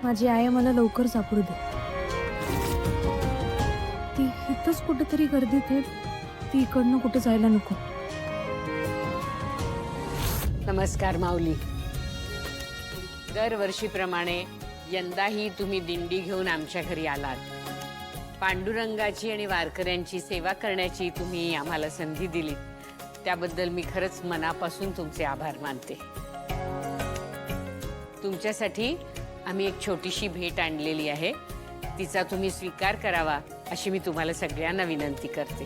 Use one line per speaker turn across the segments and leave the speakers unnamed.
माझी आई मला लवकर सापडू दे. ती इथंच कुठेतरी गर्दीत आहे. ती इकडनं कुठे जायला नको.
नमस्कार माऊली. दरवर्षीप्रमाणे यंदाही तुम्ही दिंडी घेऊन आमच्या घरी आलात. पांडुरंगाची आणि वारकऱ्यांची सेवा करण्याची तुम्ही आम्हाला संधी दिली, त्याबद्दल मी खरंच मनापासून तुमचे आभार मानते. तुमच्यासाठी आम्ही एक छोटीशी भेट आणलेली आहे. तिचा तुम्ही स्वीकार करावा अशी मी तुम्हाला सगळ्यांना विनंती करते.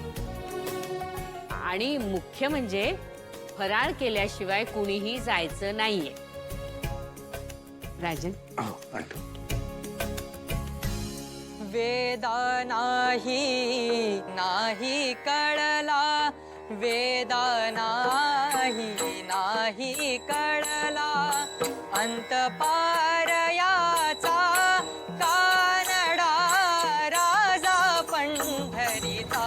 आणि मुख्य म्हणजे फराळ केल्याशिवाय कुणीही जायचं नाहीये. राजन,
वेदा नाही नाही कळला, वेदा नाही नाही कळला, अंत पारयाचा कानडा राजा पंढरीचा.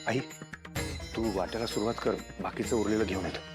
आई, तू वाट्याला सुरुवात कर, बाकीचं उरलेलं घेऊन येतो.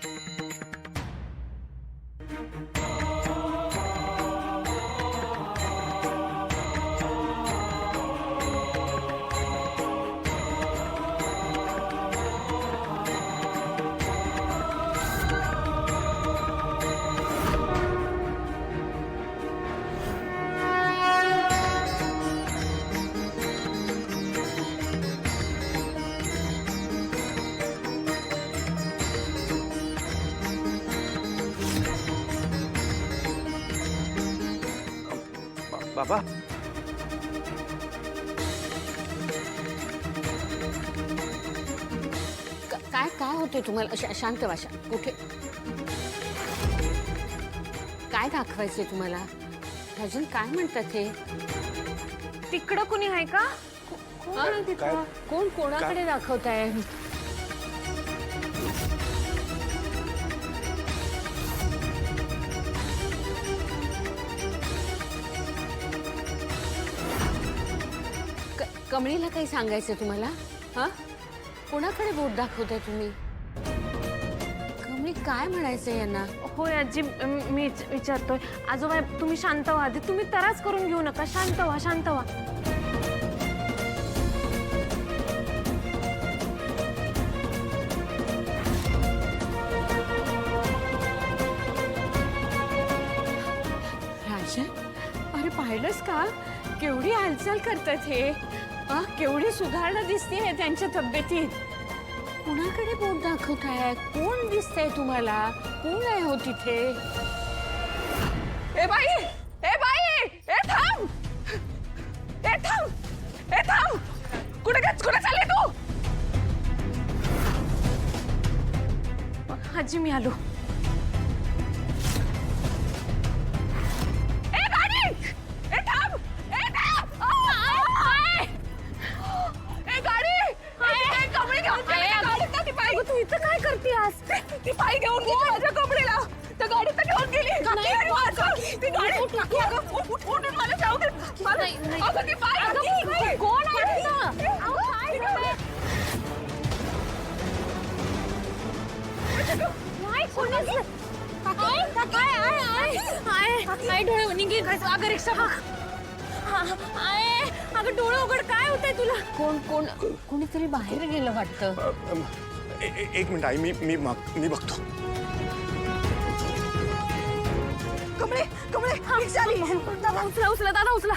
बाबा,
काय काय होते तुम्हाला? शांत वाशा. कुठे काय दाखवायचंय तुम्हाला? राजन, काय म्हणतात हे?
तिकडं कुणी आहे का? कोण आहे तिथं?
कोण कोणाकडे दाखवताय? कमळीला काही सांगायचं तुम्हाला? हा, कोणाकडे बोट दाखवताय तुम्ही? कमळी, काय म्हणायचंय यांना?
होय आजी, मी विचारतोय. आजोबा, तुम्ही शांत व्हा. आधी तुम्ही त्रास करून घेऊ नका. शांत व्हा, शांत व्हा.
राजन, अरे पाहिलंस का? केवढी हालचाल करतात हे. केवढी सुधारणा दिसतेय त्यांच्या तब्येतीत. कुणाकडे बोट दाखवताय? कोण दिसतंय तुम्हाला? कोण आहे हो तिथे?
ए बाई, ए बाई, ए थांब, ए थांब, ए थांब. कुठे चालले तू?
आजी, मी आलो.
ए गाडी, ए थांब, ए थांब. ए गाडी, ए कपडे घेऊन गेली त्या गाडीत ना ती बाई.
तू इथं काय करते आज?
ती बाई घेऊन गेली माझ्या कपडेला. त्या गाडीत तर घेऊन गेली. ती गाडी उठून मला जाऊ दे. अगं ती बाई,
कोण आहे तिथं? अहो, काय झालंय? नाही, कोणी असलं? काय डोळे निघे? अगं रिक्षा बघ. अगं डोळे उघड. काय होतंय तुला?
कोणीतरी बाहेर गेलं वाटतं.
एक मिनिट आई, मी बघतो.
कमळे, रिक्षा आली.
उचला दादा, उचला.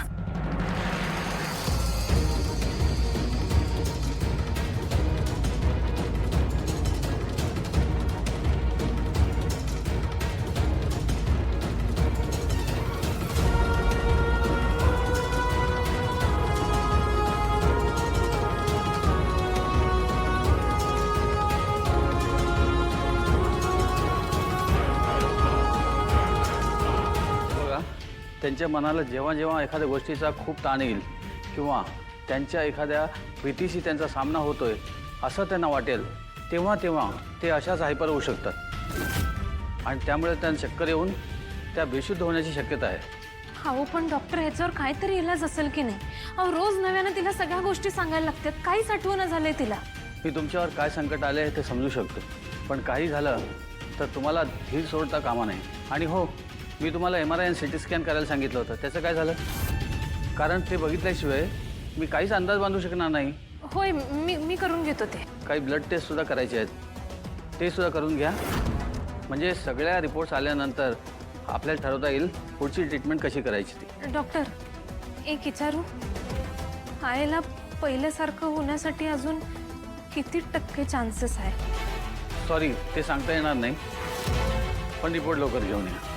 त्यांच्या मनाला जेव्हा जेव्हा एखाद्या गोष्टीचा खूप ताण येईल किंवा त्यांच्या एखाद्या भीतीशी त्यांचा सामना होतोय असं त्यांना वाटेल, तेव्हा तेव्हा ते अशाच हायपर होऊ शकतात आणि त्यामुळे त्यांना चक्कर येऊन त्या बेशुद्ध होण्याची शक्यता आहे.
अहो पण डॉक्टर ह्याच्यावर काहीतरी इलाज असेल की नाही? अहो रोज नव्यानं तिला सगळ्या गोष्टी सांगायला लागतात, काहीच आठवण झालंय तिला.
मी तुमच्यावर काय संकट आले ते समजू शकतो, पण काही झालं तर तुम्हाला धीर सोडता कामा नाही. आणि हो, मी तुम्हाला MRI आणि CT स्कॅन करायला सांगितलं होतं, त्याचं काय झालं? कारण ते बघितल्याशिवाय मी काहीच अंदाज बांधू शकणार नाही.
होय, मी करून घेतो ते.
काही ब्लड टेस्टसुद्धा करायचे आहेत, ते सुद्धा करून घ्या. म्हणजे सगळ्या रिपोर्ट्स आल्यानंतर आपल्याला ठरवता येईल पुढची ट्रीटमेंट कशी करायची ती.
डॉक्टर, एक विचारू? आईला पहिल्यासारखं होण्यासाठी अजून किती टक्के चान्सेस आहे?
सॉरी, ते सांगता येणार नाही, पण रिपोर्ट लवकर घेऊन या.